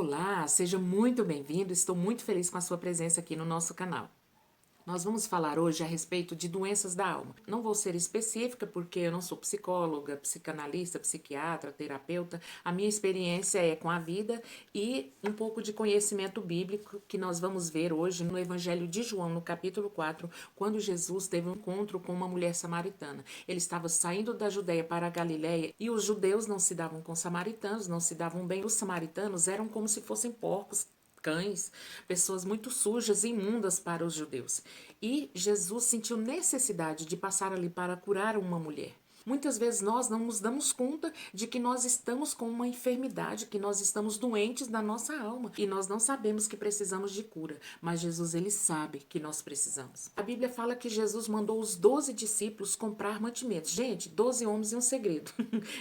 Olá, seja muito bem-vindo. Estou muito feliz com a sua presença aqui no nosso canal. Nós vamos falar hoje a respeito de doenças da alma. Não vou ser específica porque eu não sou psicóloga, psicanalista, psiquiatra, terapeuta. A minha experiência é com a vida e um pouco de conhecimento bíblico que nós vamos ver hoje no Evangelho de João, no capítulo 4, quando Jesus teve um encontro com uma mulher samaritana. Ele estava saindo da Judéia para a Galiléia e os judeus não se davam com os samaritanos, não se davam bem. Os samaritanos eram como se fossem porcos, cães, pessoas muito sujas e imundas para os judeus. E Jesus sentiu necessidade de passar ali para curar uma mulher. Muitas vezes nós não nos damos conta de que nós estamos com uma enfermidade, que nós estamos doentes na nossa alma e nós não sabemos que precisamos de cura, mas Jesus ele sabe que nós precisamos. A Bíblia fala que Jesus mandou os 12 discípulos comprar mantimentos. Gente, 12 homens e um segredo.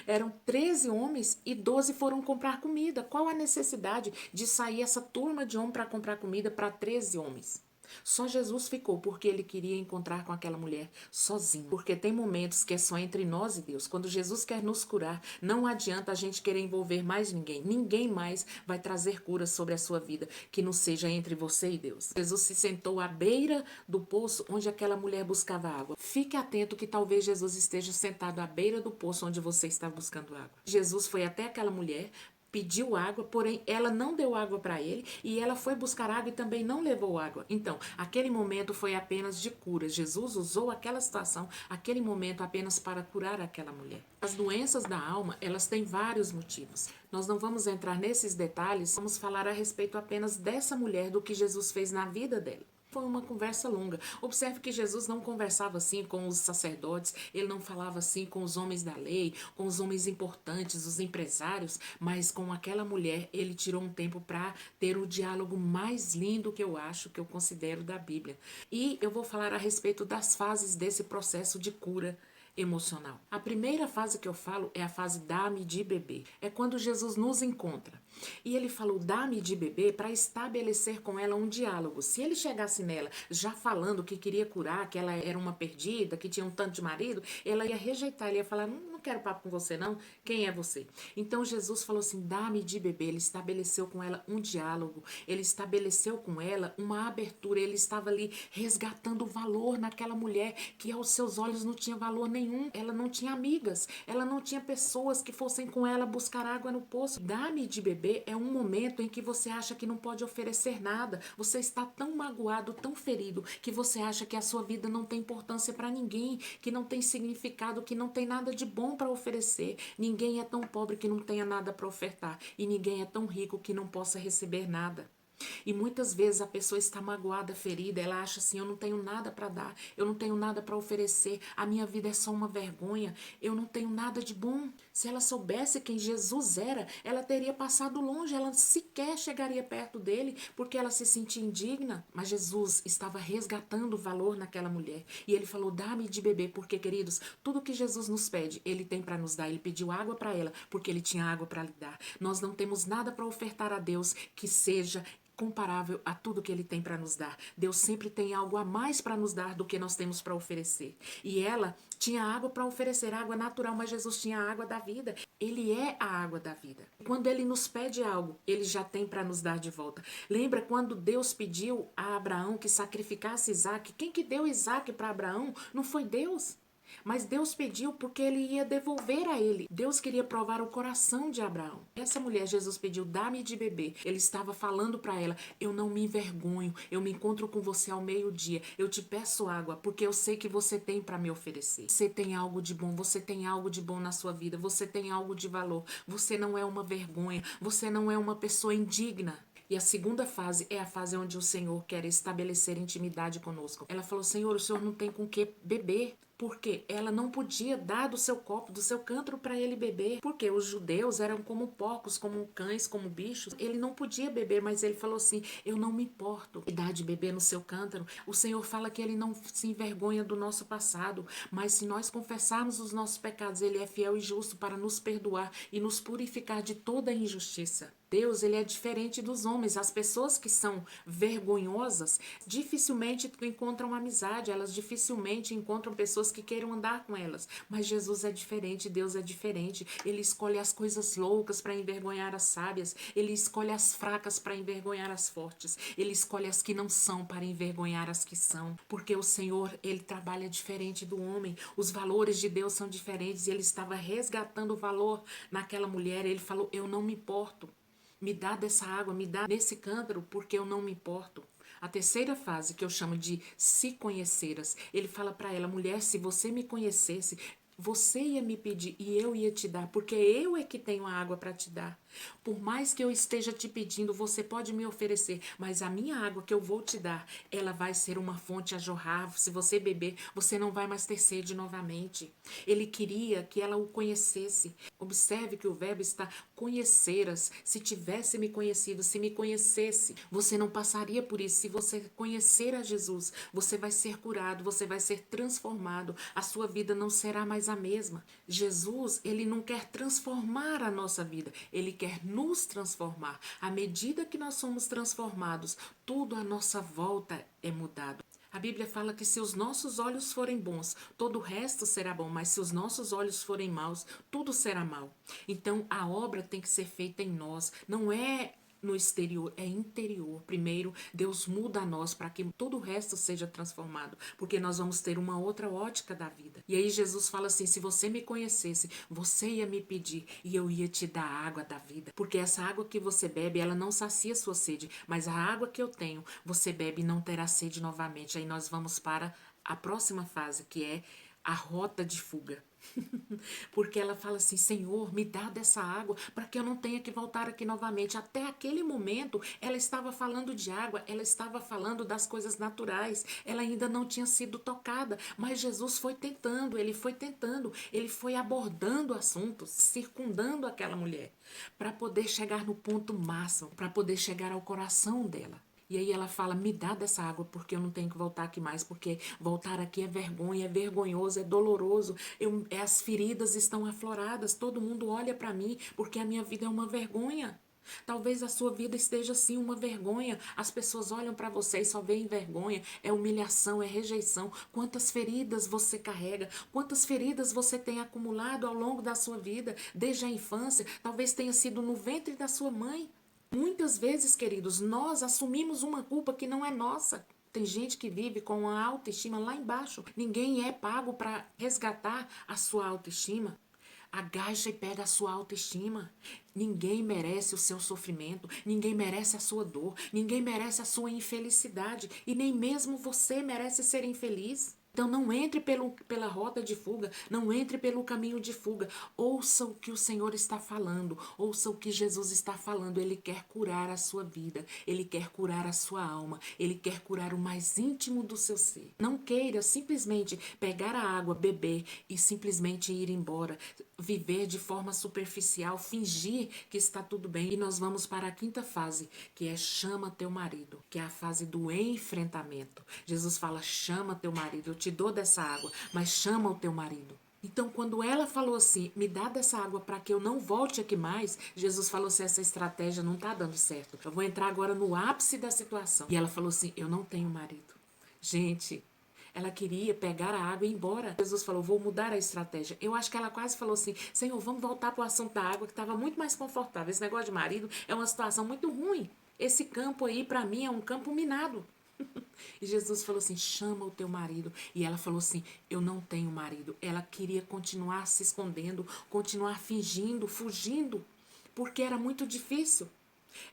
Eram 13 homens e 12 foram comprar comida. Qual a necessidade de sair essa turma de homens para comprar comida para 13 homens? Só Jesus ficou porque ele queria encontrar com aquela mulher sozinho. Porque tem momentos que é só entre nós e Deus. Quando Jesus quer nos curar, não adianta a gente querer envolver mais ninguém. Ninguém mais vai trazer cura sobre a sua vida que não seja entre você e Deus. Jesus se sentou à beira do poço onde aquela mulher buscava água. Fique atento que talvez Jesus esteja sentado à beira do poço onde você está buscando água. Jesus foi até aquela mulher, pediu água, porém ela não deu água para ele e ela foi buscar água e também não levou água. Então, aquele momento foi apenas de cura. Jesus usou aquela situação, aquele momento apenas para curar aquela mulher. As doenças da alma, elas têm vários motivos. Nós não vamos entrar nesses detalhes, vamos falar a respeito apenas dessa mulher, do que Jesus fez na vida dela. Foi uma conversa longa. Observe que Jesus não conversava assim com os sacerdotes, ele não falava assim com os homens da lei, com os homens importantes, os empresários, mas com aquela mulher ele tirou um tempo para ter o diálogo mais lindo que eu acho, que eu considero da Bíblia. E eu vou falar a respeito das fases desse processo de cura emocional. A primeira fase que eu falo é a fase dá-me de beber. É quando Jesus nos encontra. E ele falou dá-me de beber para estabelecer com ela um diálogo. Se ele chegasse nela já falando que queria curar, que ela era uma perdida, que tinha um tanto de marido, ela ia rejeitar, ele ia falar, não quero papo com você não, quem é você? Então Jesus falou assim, dá-me de beber. Ele estabeleceu com ela um diálogo, ele estabeleceu com ela uma abertura, ele estava ali resgatando o valor naquela mulher que aos seus olhos não tinha valor nenhum. Ela não tinha amigas, ela não tinha pessoas que fossem com ela buscar água no poço. Dá-me de beber é um momento em que você acha que não pode oferecer nada, você está tão magoado, tão ferido, que você acha que a sua vida não tem importância para ninguém, que não tem significado, que não tem nada de bom para oferecer. Ninguém é tão pobre que não tenha nada para ofertar e ninguém é tão rico que não possa receber nada. E muitas vezes a pessoa está magoada, ferida, ela acha assim, eu não tenho nada para dar, eu não tenho nada para oferecer, a minha vida é só uma vergonha, eu não tenho nada de bom. Se ela soubesse quem Jesus era, ela teria passado longe, ela sequer chegaria perto dele, porque ela se sentia indigna. Mas Jesus estava resgatando o valor naquela mulher, e ele falou, dá-me de beber, porque queridos, tudo que Jesus nos pede, ele tem para nos dar. Ele pediu água para ela, porque ele tinha água para lhe dar. Nós não temos nada para ofertar a Deus que seja comparável a tudo que ele tem para nos dar. Deus sempre tem algo a mais para nos dar do que nós temos para oferecer. E ela tinha água para oferecer, água natural, mas Jesus tinha a água da vida. Ele é a água da vida. Quando ele nos pede algo, ele já tem para nos dar de volta. Lembra quando Deus pediu a Abraão que sacrificasse Isaac? Quem que deu Isaac para Abraão? Não foi Deus? Mas Deus pediu porque ele ia devolver a ele. Deus queria provar o coração de Abraão. Essa mulher, Jesus pediu, dá-me de beber. Ele estava falando para ela, eu não me envergonho, eu me encontro com você ao meio-dia, eu te peço água, porque eu sei que você tem para me oferecer. Você tem algo de bom, você tem algo de bom na sua vida, você tem algo de valor. Você não é uma vergonha, você não é uma pessoa indigna. E a segunda fase é a fase onde o Senhor quer estabelecer intimidade conosco. Ela falou, Senhor, o Senhor não tem com que beber. Porque ela não podia dar do seu copo, do seu cântaro para ele beber. Porque os judeus eram como porcos, como cães, como bichos. Ele não podia beber, mas ele falou assim, eu não me importo de dar de beber no seu cântaro. O Senhor fala que ele não se envergonha do nosso passado. Mas se nós confessarmos os nossos pecados, ele é fiel e justo para nos perdoar e nos purificar de toda injustiça. Deus, ele é diferente dos homens. As pessoas que são vergonhosas dificilmente encontram amizade, elas dificilmente encontram pessoas que queiram andar com elas. Mas Jesus é diferente, Deus é diferente. Ele escolhe as coisas loucas para envergonhar as sábias. Ele escolhe as fracas para envergonhar as fortes. Ele escolhe as que não são para envergonhar as que são. Porque o Senhor, ele trabalha diferente do homem. Os valores de Deus são diferentes. E ele estava resgatando o valor naquela mulher. Ele falou: eu não me importo. Me dá dessa água, me dá desse cântaro, porque eu não me importo. A terceira fase, que eu chamo de se conheceras, ele fala para ela: mulher, se você me conhecesse, você ia me pedir e eu ia te dar, porque eu é que tenho a água para te dar. Por mais que eu esteja te pedindo, você pode me oferecer, mas a minha água que eu vou te dar, ela vai ser uma fonte a jorrar. Se você beber, você não vai mais ter sede novamente. Ele queria que ela o conhecesse. Observe que o verbo está conheceras. Se tivesse me conhecido, se me conhecesse, você não passaria por isso. Se você conhecer a Jesus, você vai ser curado, você vai ser transformado. A sua vida não será mais a mesma. Jesus, ele não quer transformar a nossa vida, ele quer nos transformar. À medida que nós somos transformados, tudo à nossa volta é mudado. A Bíblia fala que se os nossos olhos forem bons, todo o resto será bom, mas se os nossos olhos forem maus, tudo será mal. Então a obra tem que ser feita em nós, não é no exterior, é interior. Primeiro, Deus muda a nós para que todo o resto seja transformado, porque nós vamos ter uma outra ótica da vida. E aí Jesus fala assim: se você me conhecesse, você ia me pedir e eu ia te dar a água da vida, porque essa água que você bebe, ela não sacia sua sede, mas a água que eu tenho, você bebe e não terá sede novamente. Aí nós vamos para a próxima fase, que é a rota de fuga. Porque ela fala assim: Senhor, me dá dessa água para que eu não tenha que voltar aqui novamente. Até aquele momento, ela estava falando de água, ela estava falando das coisas naturais, ela ainda não tinha sido tocada, mas Jesus foi tentando, ele foi abordando assuntos, circundando aquela mulher, para poder chegar no ponto máximo, para poder chegar ao coração dela. E aí ela fala: me dá dessa água porque eu não tenho que voltar aqui mais, porque voltar aqui é vergonha, é vergonhoso, é doloroso, as feridas estão afloradas, todo mundo olha para mim porque a minha vida é uma vergonha. Talvez a sua vida esteja assim uma vergonha. As pessoas olham para você e só veem vergonha, é humilhação, é rejeição. Quantas feridas você carrega, quantas feridas você tem acumulado ao longo da sua vida, desde a infância, talvez tenha sido no ventre da sua mãe. Muitas vezes, queridos, nós assumimos uma culpa que não é nossa. Tem gente que vive com a autoestima lá embaixo. Ninguém é pago para resgatar a sua autoestima. Agacha e pega a sua autoestima. Ninguém merece o seu sofrimento, ninguém merece a sua dor, ninguém merece a sua infelicidade e nem mesmo você merece ser infeliz. Então não entre pela rota de fuga, não entre pelo caminho de fuga. Ouça o que o Senhor está falando, ouça o que Jesus está falando. Ele quer curar a sua vida, ele quer curar a sua alma, ele quer curar o mais íntimo do seu ser. Não queira simplesmente pegar a água, beber e simplesmente ir embora, viver de forma superficial, fingir que está tudo bem. E nós vamos para a quinta fase, que é chama teu marido, que é a fase do enfrentamento. Jesus fala: chama teu marido, eu te dou dessa água, mas chama o teu marido. Então, quando ela falou assim: me dá dessa água para que eu não volte aqui mais, Jesus falou assim: essa estratégia não está dando certo. Eu vou entrar agora no ápice da situação. E ela falou assim: eu não tenho marido. Gente, ela queria pegar a água e ir embora. Jesus falou: vou mudar a estratégia. Eu acho que ela quase falou assim: Senhor, vamos voltar para o assunto da água, que estava muito mais confortável. Esse negócio de marido é uma situação muito ruim. Esse campo aí, para mim, é um campo minado. E Jesus falou assim: chama o teu marido. E ela falou assim: eu não tenho marido. Ela queria continuar se escondendo, continuar fingindo, fugindo, porque era muito difícil.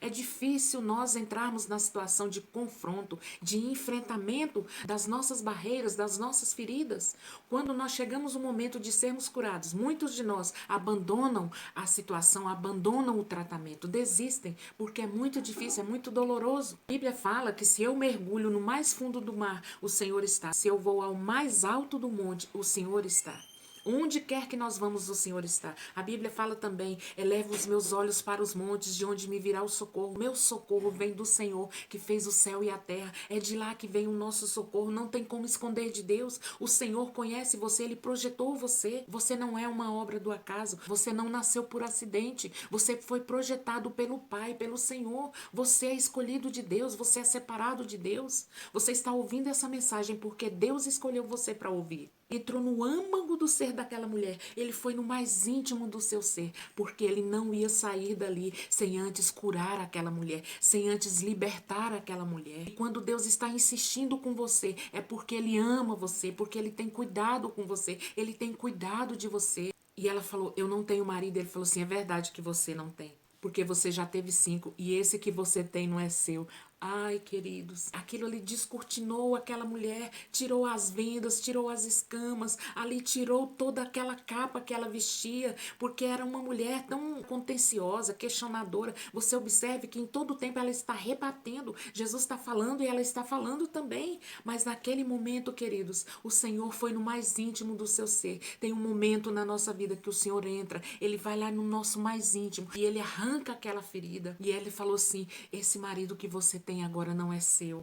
É difícil nós entrarmos na situação de confronto, de enfrentamento das nossas barreiras, das nossas feridas. Quando nós chegamos no momento de sermos curados, muitos de nós abandonam a situação, abandonam o tratamento, desistem, porque é muito difícil, é muito doloroso. A Bíblia fala que se eu mergulho no mais fundo do mar, o Senhor está. Se eu vou ao mais alto do monte, o Senhor está. Onde quer que nós vamos, o Senhor está. A Bíblia fala também: eleva os meus olhos para os montes, de onde me virá o socorro. Meu socorro vem do Senhor, que fez o céu e a terra. É de lá que vem o nosso socorro. Não tem como esconder de Deus. O Senhor conhece você, Ele projetou você. Você não é uma obra do acaso. Você não nasceu por acidente. Você foi projetado pelo Pai, pelo Senhor. Você é escolhido de Deus, você é separado de Deus. Você está ouvindo essa mensagem porque Deus escolheu você para ouvir. entrou no âmago do ser daquela mulher. Ele foi no mais íntimo do seu ser, porque ele não ia sair dali sem antes curar aquela mulher, sem antes libertar aquela mulher. E quando Deus está insistindo com você, é porque ele ama você, porque ele tem cuidado com você, ele tem cuidado de você. E ela falou, eu não tenho marido. Ele falou assim, é verdade que você não tem, porque você já teve 5 e esse que você tem não é seu. Ai, queridos, aquilo ali descortinou aquela mulher, tirou as vendas, tirou as escamas, ali tirou toda aquela capa que ela vestia, porque era uma mulher tão contenciosa, questionadora. Você observe que em todo tempo ela está rebatendo. Jesus está falando e ela está falando também. Mas naquele momento, queridos, o Senhor foi no mais íntimo do seu ser. Tem um momento na nossa vida que o Senhor entra, ele vai lá no nosso mais íntimo e ele arranca aquela ferida. E ele falou assim, esse marido que você tem agora não é seu.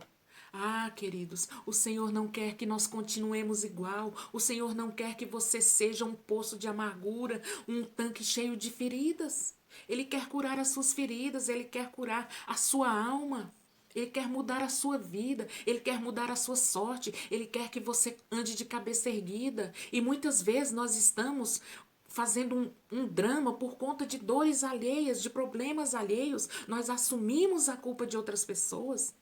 Ah, queridos, o Senhor não quer que nós continuemos igual. O Senhor não quer que você seja um poço de amargura, um tanque cheio de feridas. Ele quer curar as suas feridas, ele quer curar a sua alma. Ele quer mudar a sua vida, ele quer mudar a sua sorte, ele quer que você ande de cabeça erguida. E muitas vezes nós estamos fazendo um drama por conta de dores alheias, de problemas alheios. Nós assumimos a culpa de outras pessoas.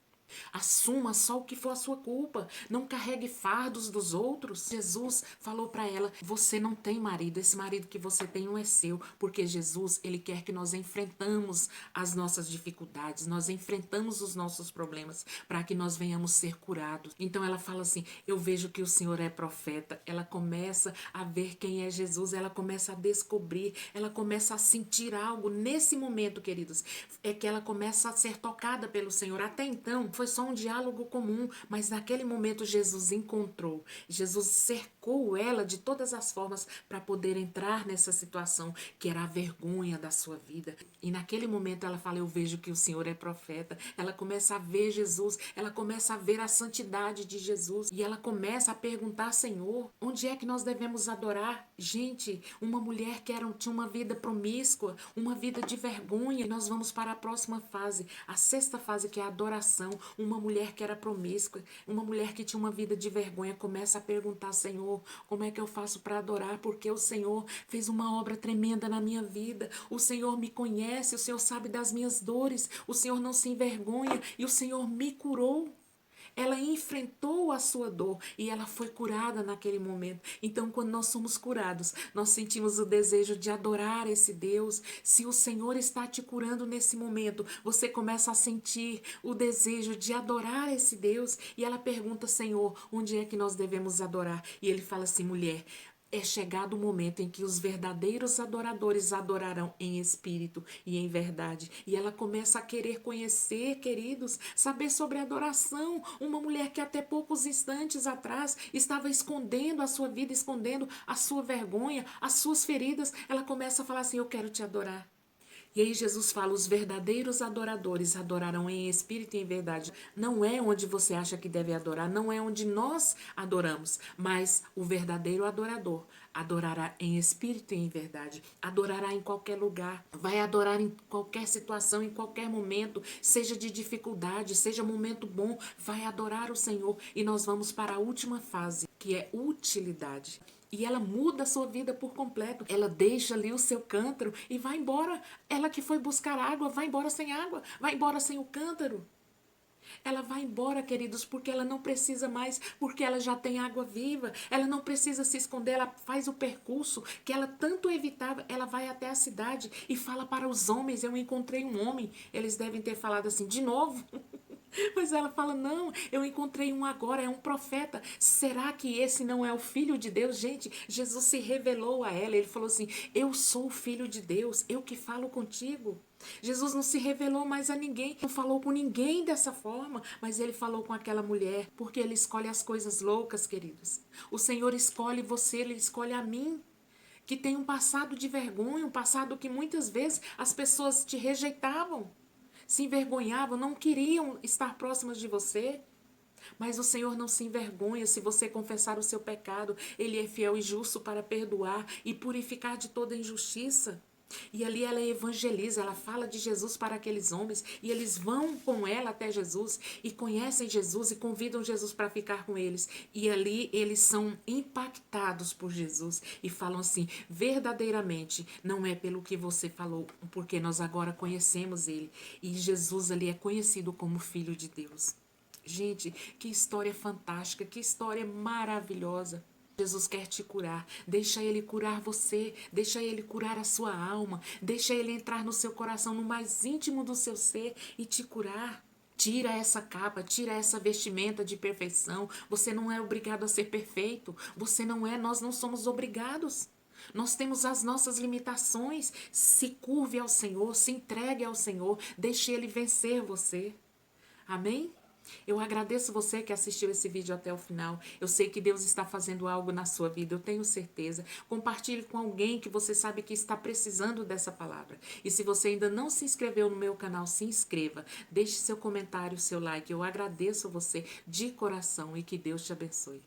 Assuma só o que for a sua culpa. Não carregue fardos dos outros. Jesus falou para ela, você não tem marido. Esse marido que você tem não é seu. Porque Jesus, ele quer que nós enfrentamos as nossas dificuldades. Nós enfrentamos os nossos problemas para que nós venhamos ser curados. Então ela fala assim, eu vejo que o Senhor é profeta. Ela começa a ver quem é Jesus. Ela começa a descobrir. Ela começa a sentir algo. Nesse momento, queridos, é que ela começa a ser tocada pelo Senhor. Até então, foi só um diálogo comum, mas naquele momento Jesus encontrou. Jesus cercou ela de todas as formas para poder entrar nessa situação que era a vergonha da sua vida. E naquele momento ela fala, eu vejo que o Senhor é profeta. Ela começa a ver Jesus, ela começa a ver a santidade de Jesus e ela começa a perguntar, Senhor, onde é que nós devemos adorar? Gente, uma mulher que tinha uma vida promíscua, uma vida de vergonha. E nós vamos para a próxima fase, a 6ª fase, que é a adoração. Uma mulher que era promíscua, uma mulher que tinha uma vida de vergonha, começa a perguntar, Senhor, como é que eu faço para adorar? Porque o Senhor fez uma obra tremenda na minha vida. O Senhor me conhece, o Senhor sabe das minhas dores, o Senhor não se envergonha e o Senhor me curou. Ela enfrentou a sua dor e ela foi curada naquele momento. Então, quando nós somos curados, nós sentimos o desejo de adorar esse Deus. Se o Senhor está te curando nesse momento, você começa a sentir o desejo de adorar esse Deus. E ela pergunta, Senhor, onde é que nós devemos adorar? E ele fala assim, mulher, é chegado o momento em que os verdadeiros adoradores adorarão em espírito e em verdade. E ela começa a querer conhecer, queridos, saber sobre adoração. Uma mulher que até poucos instantes atrás estava escondendo a sua vida, escondendo a sua vergonha, as suas feridas. Ela começa a falar assim, eu quero te adorar. E aí Jesus fala, os verdadeiros adoradores adorarão em espírito e em verdade. Não é onde você acha que deve adorar, não é onde nós adoramos, mas o verdadeiro adorador adorará em espírito e em verdade. Adorará em qualquer lugar, vai adorar em qualquer situação, em qualquer momento, seja de dificuldade, seja momento bom, vai adorar o Senhor. E nós vamos para a última fase, que é utilidade. E ela muda a sua vida por completo. Ela deixa ali o seu cântaro e vai embora. Ela que foi buscar água, vai embora sem água, vai embora sem o cântaro. Ela vai embora, queridos, porque ela não precisa mais, porque ela já tem água viva. Ela não precisa se esconder, ela faz o percurso que ela tanto evitava. Ela vai até a cidade e fala para os homens, eu encontrei um homem. Eles devem ter falado assim, de novo? Mas ela fala, não, eu encontrei um agora, é um profeta. Será que esse não é o Filho de Deus? Gente, Jesus se revelou a ela, ele falou assim, eu sou o Filho de Deus, eu que falo contigo. Jesus não se revelou mais a ninguém, não falou com ninguém dessa forma, mas ele falou com aquela mulher, porque ele escolhe as coisas loucas, queridos. O Senhor escolhe você, ele escolhe a mim, que tem um passado de vergonha, um passado que muitas vezes as pessoas te rejeitavam, se envergonhavam, não queriam estar próximas de você. Mas o Senhor não se envergonha. Se você confessar o seu pecado, Ele é fiel e justo para perdoar e purificar de toda injustiça. E ali ela evangeliza, ela fala de Jesus para aqueles homens e eles vão com ela até Jesus e conhecem Jesus e convidam Jesus para ficar com eles. E ali eles são impactados por Jesus e falam assim: verdadeiramente, não é pelo que você falou, porque nós agora conhecemos ele. E Jesus ali é conhecido como Filho de Deus. Gente, que história fantástica, que história maravilhosa. Jesus quer te curar, deixa Ele curar você, deixa Ele curar a sua alma, deixa Ele entrar no seu coração, no mais íntimo do seu ser e te curar. Tira essa capa, tira essa vestimenta de perfeição. Você não é obrigado a ser perfeito, você não é, nós não somos obrigados. Nós temos as nossas limitações. Se curve ao Senhor, se entregue ao Senhor, deixe Ele vencer você. Amém? Eu agradeço você que assistiu esse vídeo até o final. Eu sei que Deus está fazendo algo na sua vida, eu tenho certeza. Compartilhe com alguém que você sabe que está precisando dessa palavra. E se você ainda não se inscreveu no meu canal, se inscreva. Deixe seu comentário, seu like. Eu agradeço você de coração e que Deus te abençoe.